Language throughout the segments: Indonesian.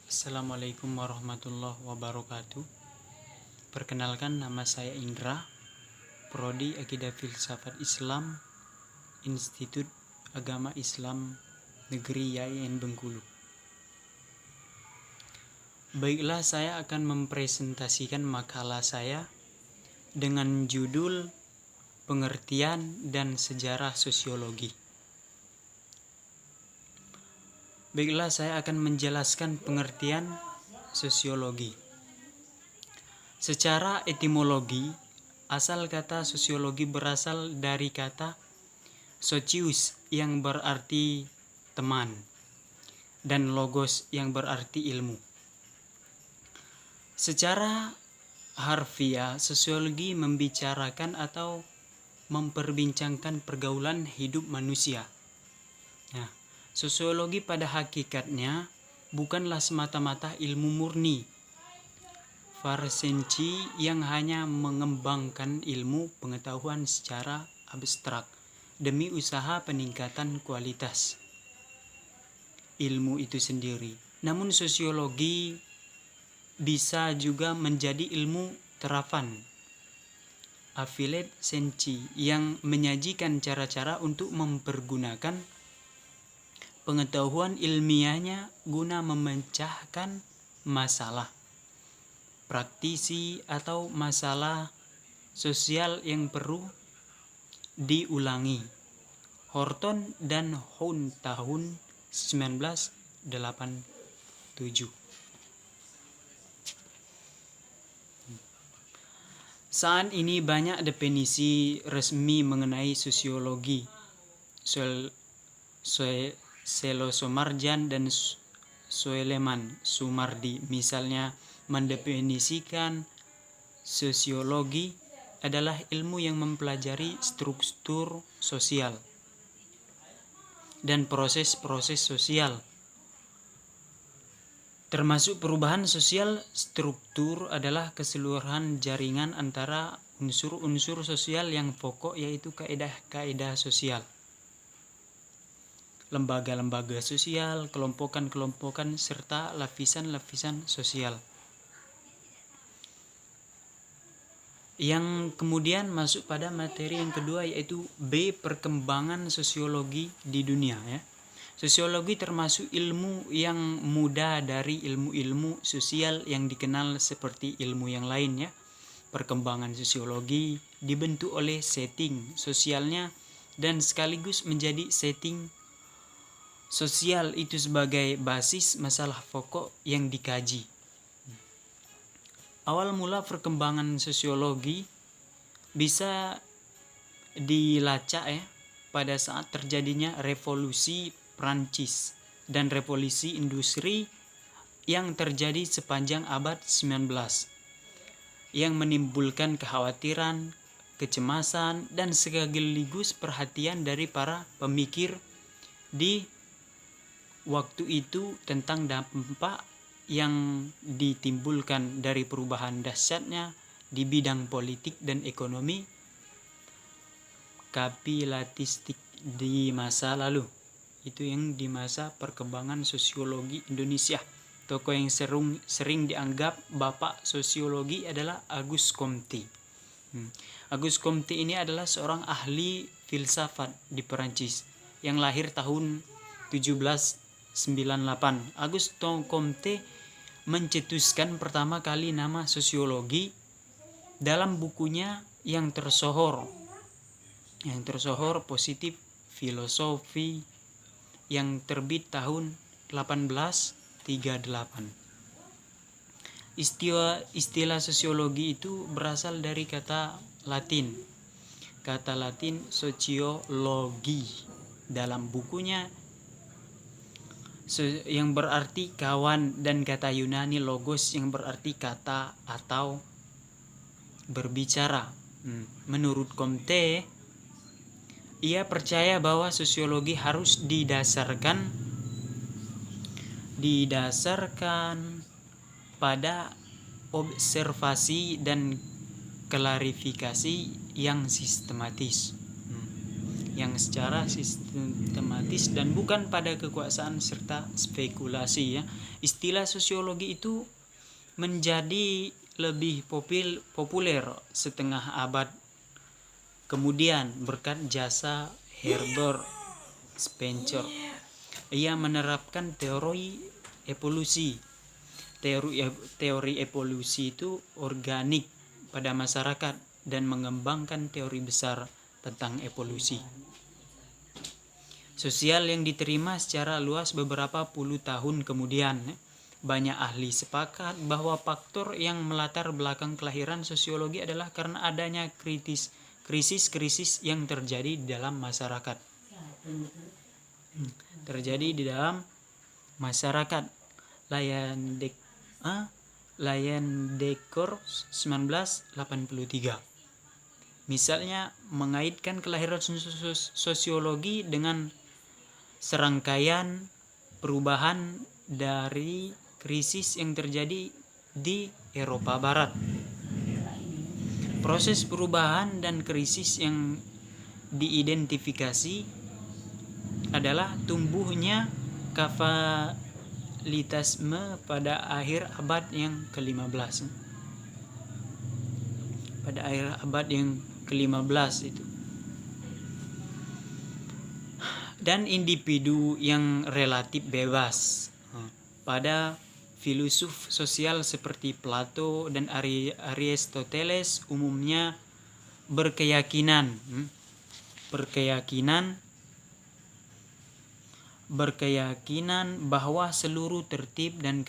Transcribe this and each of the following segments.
Assalamualaikum warahmatullahi wabarakatuh. Perkenalkan, nama saya Indra, Prodi Akidah Filsafat Islam, Institut Agama Islam Negeri YIN Bengkulu. Baiklah, saya akan mempresentasikan makalah saya dengan judul Pengertian dan Sejarah Sosiologi. Baiklah, saya akan menjelaskan pengertian sosiologi. Secara etimologi, asal kata sosiologi berasal dari kata socius yang berarti teman dan logos yang berarti ilmu. Secara harfiah, sosiologi membicarakan atau memperbincangkan pergaulan hidup manusia. Nah, sosiologi pada hakikatnya bukanlah semata-mata ilmu murni Farsenci yang hanya mengembangkan ilmu pengetahuan secara abstrak demi usaha peningkatan kualitas ilmu itu sendiri. Namun sosiologi bisa juga menjadi ilmu terapan affiliate senci yang menyajikan cara-cara untuk mempergunakan pengetahuan ilmiahnya guna memecahkan masalah praktisi atau masalah sosial yang perlu diulangi. Horton dan Hunt tahun 1987. Saat ini banyak definisi resmi mengenai sosiologi. Selosomarjan dan Soeleman Sumardi misalnya mendefinisikan sosiologi adalah ilmu yang mempelajari struktur sosial dan proses-proses sosial, termasuk perubahan sosial. Struktur adalah keseluruhan jaringan antara unsur-unsur sosial yang pokok, yaitu kaidah-kaidah sosial, lembaga-lembaga sosial, kelompokan-kelompokan, serta lapisan-lapisan sosial. Yang kemudian masuk pada materi yang kedua, yaitu B, perkembangan sosiologi di dunia. Sosiologi termasuk ilmu yang muda dari ilmu-ilmu sosial yang dikenal seperti ilmu yang lain. Perkembangan sosiologi dibentuk oleh setting sosialnya dan sekaligus menjadi setting sosial itu sebagai basis masalah pokok yang dikaji. Awal mula perkembangan sosiologi bisa dilacak pada saat terjadinya revolusi Prancis dan revolusi industri yang terjadi sepanjang abad 19 yang menimbulkan kekhawatiran, kecemasan, dan sekaligus perhatian dari para pemikir di waktu itu tentang dampak yang ditimbulkan dari perubahan dahsyatnya di bidang politik dan ekonomi kapitalistik di masa lalu. Itu yang di masa perkembangan sosiologi Indonesia. Tokoh yang sering dianggap bapak sosiologi adalah Auguste Comte. Auguste Comte ini adalah seorang ahli filsafat di Perancis yang lahir tahun 1798. Auguste Comte mencetuskan pertama kali nama sosiologi dalam bukunya yang tersohor Positif Filosofi yang terbit tahun 1838. Istilah sosiologi itu berasal dari kata Latin sociologi dalam bukunya yang berarti kawan, dan kata Yunani logos yang berarti kata atau berbicara. Menurut Comte, ia percaya bahwa sosiologi harus didasarkan pada observasi dan klarifikasi yang sistematis. yang secara sistematis dan bukan pada kekuasaan serta spekulasi ya. Istilah sosiologi itu menjadi lebih populer setengah abad kemudian berkat jasa Herbert Spencer. Ia menerapkan teori evolusi. Teori evolusi itu organik pada masyarakat dan mengembangkan teori besar tentang evolusi sosial yang diterima secara luas beberapa puluh tahun kemudian. Banyak ahli sepakat bahwa faktor yang melatar belakang kelahiran sosiologi adalah karena adanya krisis-krisis yang terjadi di dalam masyarakat. Leyendecker 1983. Misalnya mengaitkan kelahiran sosiologi dengan serangkaian perubahan dari krisis yang terjadi di Eropa Barat. Proses perubahan dan krisis yang diidentifikasi adalah tumbuhnya kapitalisme pada akhir abad yang ke-15. Pada akhir abad yang ke-15 itu. Dan individu yang relatif bebas. Pada filsuf sosial seperti Plato dan Aristoteles umumnya berkeyakinan bahwa seluruh tertib dan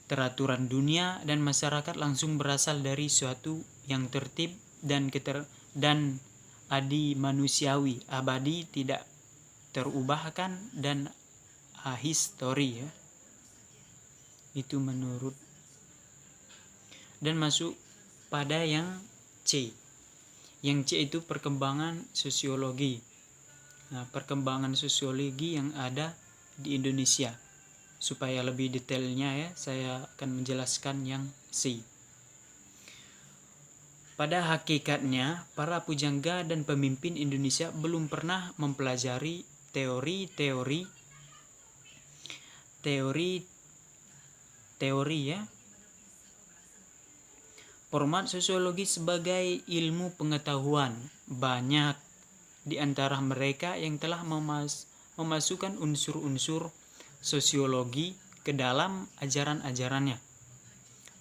teraturan dunia dan masyarakat langsung berasal dari suatu yang tertib dan adi manusiawi, abadi, tidak terubahkan dan ahistori ya. Itu menurut dan masuk pada yang C. Yang C itu perkembangan sosiologi. Nah, perkembangan sosiologi yang ada di Indonesia. Supaya lebih detailnya ya, saya akan menjelaskan yang C. Pada hakikatnya, para pujangga dan pemimpin Indonesia belum pernah mempelajari teori ya, format sosiologi sebagai ilmu pengetahuan. Banyak di antara mereka yang telah memasukkan unsur-unsur sosiologi ke dalam ajaran-ajarannya.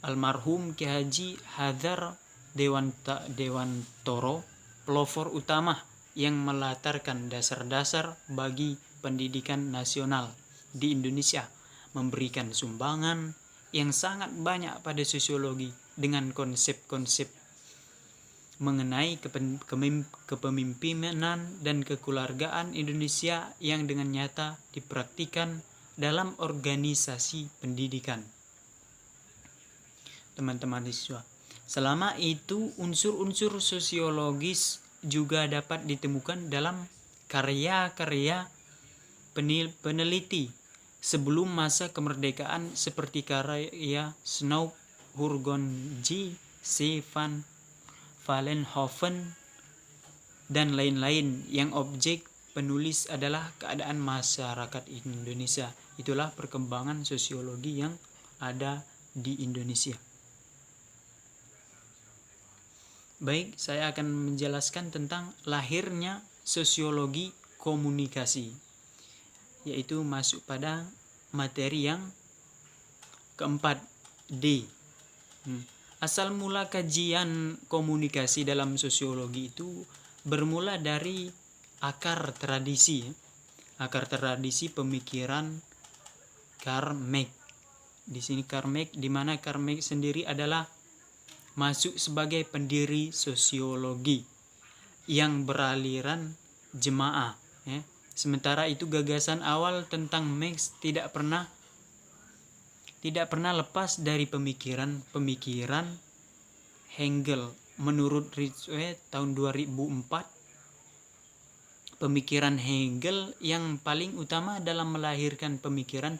Almarhum Ki Haji Hadar Dewantoro, pelopor utama yang melatarkan dasar-dasar bagi pendidikan nasional di Indonesia, memberikan sumbangan yang sangat banyak pada sosiologi dengan konsep-konsep mengenai kepemimpinan dan kekeluargaan Indonesia yang dengan nyata dipraktikkan dalam organisasi pendidikan. Teman-teman siswa, selama itu unsur-unsur sosiologis juga dapat ditemukan dalam karya-karya peneliti sebelum masa kemerdekaan seperti karya Snow Hurgonji, C. van Vollenhoven, dan lain-lain yang objek penulis adalah keadaan masyarakat Indonesia. Itulah perkembangan sosiologi yang ada di Indonesia. Baik, saya akan menjelaskan tentang lahirnya sosiologi komunikasi, yaitu masuk pada materi yang keempat, D. Asal mula kajian komunikasi dalam sosiologi itu bermula dari akar tradisi pemikiran Karl Marx. Di sini Karl Marx, di mana Karl Marx sendiri adalah masuk sebagai pendiri sosiologi yang beraliran jemaah ya. Sementara itu gagasan awal tentang Marx tidak pernah lepas dari pemikiran Hegel. Menurut Rizwe tahun 2004, pemikiran Hegel yang paling utama dalam melahirkan pemikiran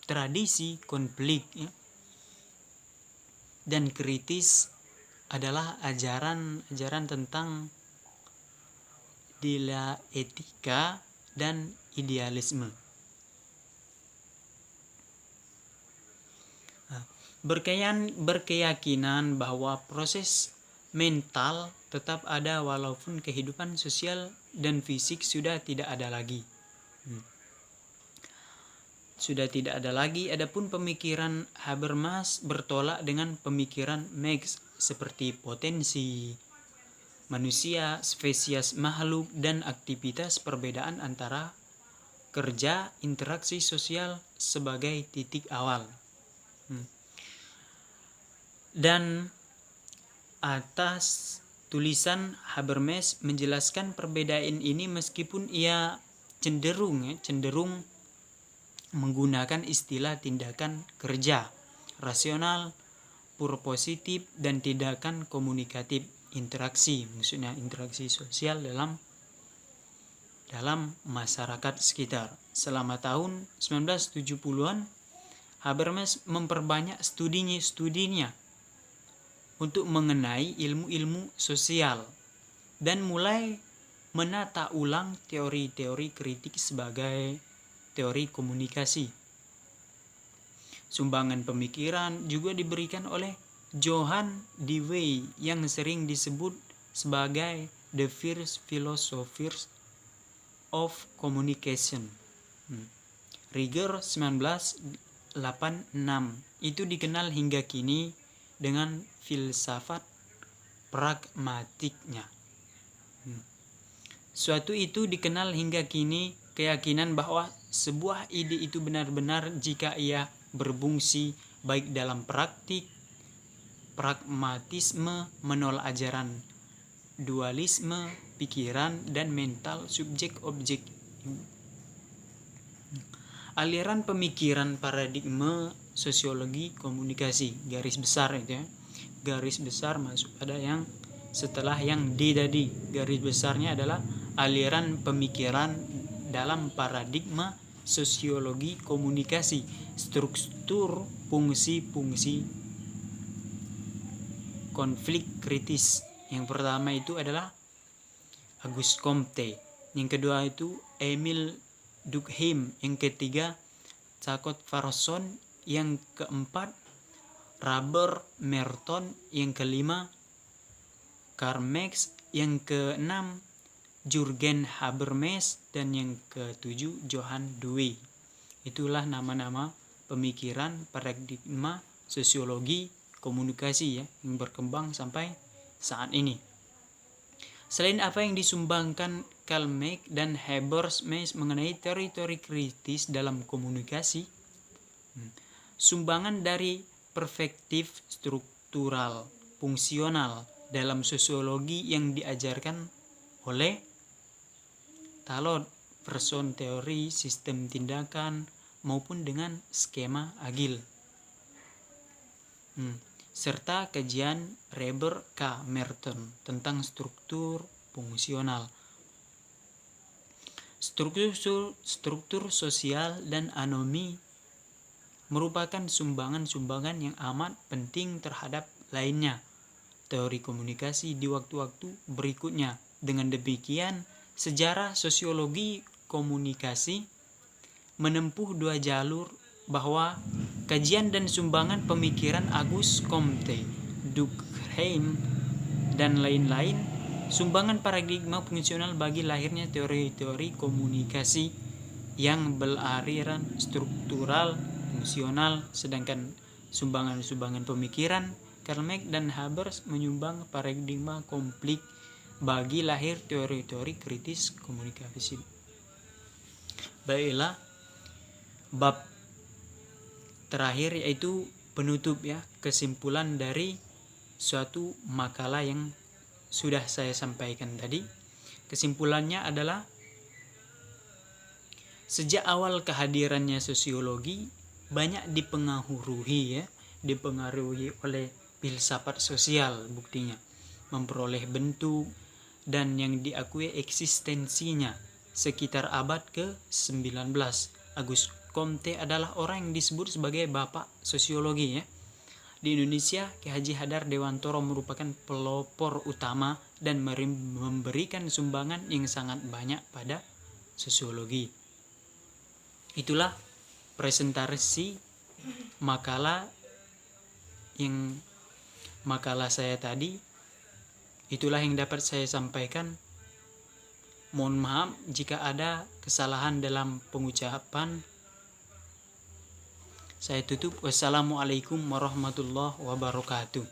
tradisi konflik ya, dan kritis adalah ajaran tentang dialetika dan idealisme. Berkeyakinan bahwa proses mental tetap ada walaupun kehidupan sosial dan fisik sudah tidak ada lagi. Adapun pemikiran Habermas bertolak dengan pemikiran Marx seperti potensi manusia, spesies makhluk, dan aktivitas perbedaan antara kerja interaksi sosial sebagai titik awal. Dan atas tulisan Habermas menjelaskan perbedaan ini meskipun ia cenderung menggunakan istilah tindakan kerja rasional, propositif, dan tindakan komunikatif, interaksi, maksudnya interaksi sosial dalam masyarakat sekitar. Selama tahun 1970-an, Habermas memperbanyak studinya untuk mengenai ilmu-ilmu sosial dan mulai menata ulang teori-teori kritik sebagai teori komunikasi. Sumbangan pemikiran juga diberikan oleh Johann Dewey yang sering disebut sebagai the first philosophers of communication. Rieger 1986 itu dikenal hingga kini dengan filsafat pragmatiknya. Suatu itu dikenal hingga kini keyakinan bahwa sebuah ide itu benar-benar jika ia berfungsi baik dalam praktik. Pragmatisme menolak ajaran dualisme pikiran dan mental subjek-objek. Aliran pemikiran paradigma sosiologi komunikasi, garis besar itu ya. Garis besar masuk pada yang setelah yang D tadi. Garis besarnya adalah aliran pemikiran dalam paradigma sosiologi komunikasi, struktur fungsi-fungsi konflik kritis. Yang pertama itu adalah Auguste Comte, yang kedua itu Emile Durkheim, yang ketiga Jacob Farson, yang keempat Robert Merton, yang kelima Karl Marx, yang keenam Jürgen Habermas, dan yang ketujuh Johann Dewey. Itulah nama-nama pemikiran paradigma sosiologi komunikasi ya, yang berkembang sampai saat ini. Selain apa yang disumbangkan Karl Marx dan Habermas mengenai teori-teori kritis dalam komunikasi, sumbangan dari perspektif struktural fungsional dalam sosiologi yang diajarkan oleh Talon, person teori sistem tindakan maupun dengan skema agil, serta kajian Robert K. Merton tentang struktur fungsional, struktur sosial dan anomi merupakan sumbangan-sumbangan yang amat penting terhadap lainnya teori komunikasi di waktu-waktu berikutnya. Dengan demikian, sejarah sosiologi komunikasi menempuh dua jalur, bahwa kajian dan sumbangan pemikiran Auguste Comte, Durkheim, dan lain-lain, sumbangan paradigma fungsional bagi lahirnya teori-teori komunikasi yang beraliran struktural fungsional, sedangkan sumbangan-sumbangan pemikiran Karl Marx dan Habermas menyumbang paradigma konflik bagi lahir teori-teori kritis komunikasi. Baiklah, bab terakhir yaitu penutup ya, kesimpulan dari suatu makalah yang sudah saya sampaikan tadi. Kesimpulannya adalah sejak awal kehadirannya sosiologi banyak dipengaruhi oleh filsafat sosial, buktinya memperoleh bentuk dan yang diakui eksistensinya sekitar abad ke-19. Auguste Comte adalah orang yang disebut sebagai bapak sosiologi ya. Di Indonesia, Ki Haji Hadar Dewantoro merupakan pelopor utama dan memberikan sumbangan yang sangat banyak pada sosiologi. Itulah presentasi makalah saya tadi. Itulah yang dapat saya sampaikan. Mohon maaf jika ada kesalahan dalam pengucapan. Saya tutup. Wassalamualaikum warahmatullahi wabarakatuh.